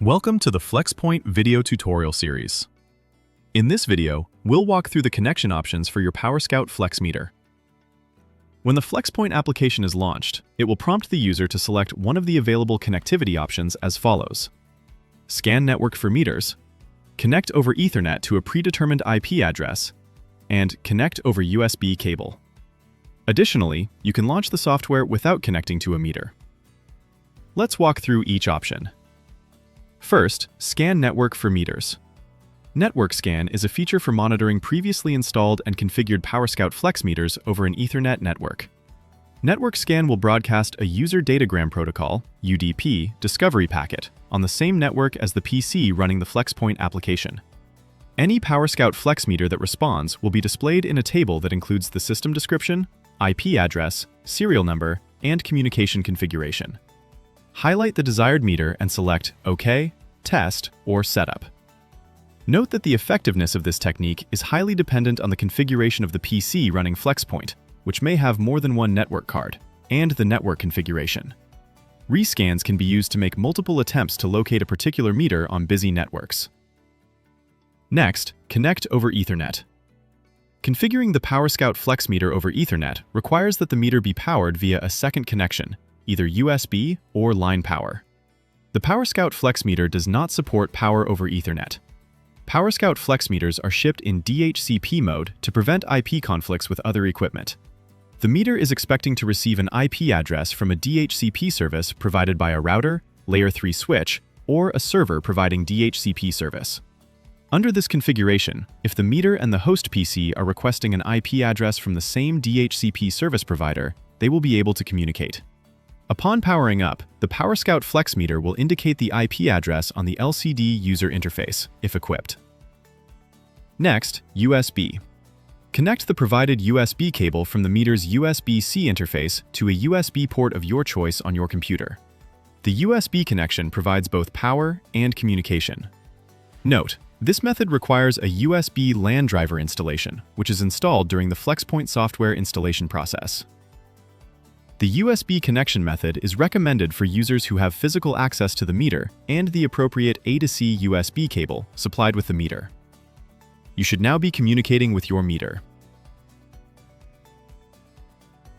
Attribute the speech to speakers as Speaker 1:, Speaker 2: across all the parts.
Speaker 1: Welcome to the FLEXPoint video tutorial series. In this video, we'll walk through the connection options for your PowerScout FLEX meter. When the FLEXPoint application is launched, it will prompt the user to select one of the available connectivity options as follows: Scan network for meters, connect over Ethernet to a predetermined IP address, and connect over USB cable. Additionally, you can launch the software without connecting to a meter. Let's walk through each option. First, scan network for meters. Network scan is a feature for monitoring previously installed and configured PowerScout FLEX meters over an Ethernet network. Network scan will broadcast a user datagram protocol (UDP) discovery packet on the same network as the PC running the FLEXPoint application. Any PowerScout FLEX meter that responds will be displayed in a table that includes the system description, IP address, serial number, and communication configuration. Highlight the desired meter and select OK, Test, or Setup. Note that the effectiveness of this technique is highly dependent on the configuration of the PC running FLEXPoint, which may have more than one network card, and the network configuration. Rescans can be used to make multiple attempts to locate a particular meter on busy networks. Next, connect over Ethernet. Configuring the PowerScout FLEX meter over Ethernet requires that the meter be powered via a second connection, either USB or line power. The PowerScout FLEX meter does not support power over Ethernet. PowerScout FLEX meters are shipped in DHCP mode to prevent IP conflicts with other equipment. The meter is expecting to receive an IP address from a DHCP service provided by a router, layer 3 switch, or a server providing DHCP service. Under this configuration, if the meter and the host PC are requesting an IP address from the same DHCP service provider, they will be able to communicate. Upon powering up, the PowerScout FLEX meter will indicate the IP address on the LCD user interface, if equipped. Next, USB. Connect the provided USB cable from the meter's USB-C interface to a USB port of your choice on your computer. The USB connection provides both power and communication. Note, this method requires a USB LAN driver installation, which is installed during the FLEXPoint software installation process. The USB connection method is recommended for users who have physical access to the meter and the appropriate A to C USB cable supplied with the meter. You should now be communicating with your meter.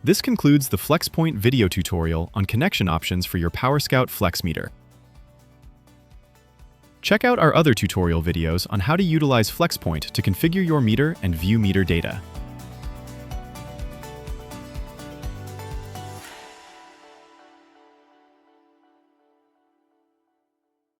Speaker 1: This concludes the FLEXPoint video tutorial on connection options for your PowerScout FLEX meter. Check out our other tutorial videos on how to utilize FLEXPoint to configure your meter and view meter data.